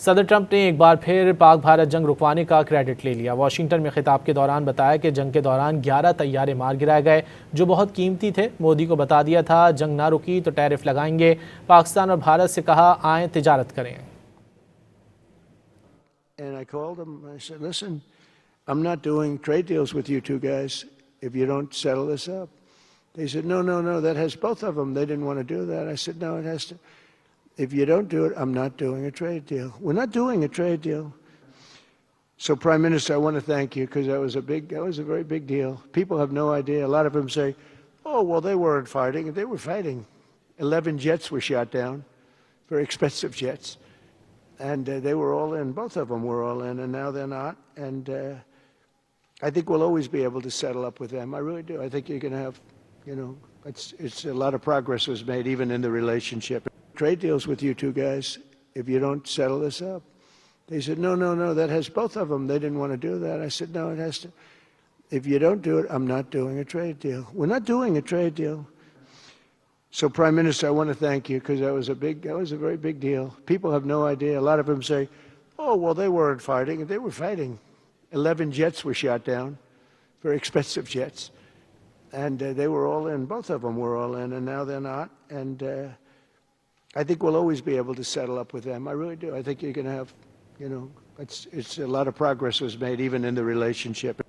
صدر ٹرمپ نے ایک بار پھر پاک بھارت جنگ رکوانے کا کریڈٹ لے لیا۔ واشنگٹن میں خطاب کے دوران بتایا کہ جنگ کے دوران 11 طیارے مار گرائے گئے جو بہت قیمتی تھے۔ مودی کو بتا دیا تھا جنگ نہ رکی تو ٹیرف لگائیں گے۔ پاکستان اور بھارت سے کہا آئیں تجارت کریں۔ And I called them. I said, listen, I'm not doing trade deals with you two guys if you don't settle this up. They said, no, that has both of them. They didn't want to do that. I said, no, it has to. If you don't do it, I'm not doing a trade deal. We're not doing a trade deal. So, Prime Minister, I want to thank you because that was a very big deal. People have no idea. A lot of them say, oh, well, they weren't fighting. They were fighting. 11 jets were shot down, very expensive jets. And they were all in. Both of them were all in, and now they're not. And I think we'll always be able to settle up with them. I really do. I think you're going to have, it's a lot of progress was made even in the relationship. Trade deals with you two guys if you don't settle this up. They said, no, that has both of them. They didn't want to do that. I said, no, it has to. If you don't do it, I'm not doing a trade deal. We're not doing a trade deal. So, Prime Minister, I want to thank you because that was a very big deal. People have no idea. A lot of them say, oh, well, they weren't fighting. They were fighting. 11 jets were shot down, very expensive jets. And they were all in. Both of them were all in, and now they're not. And I think we'll always be able to settle up with them. I really do. I think you're going to have, it's a lot of progress was made even in the relationship.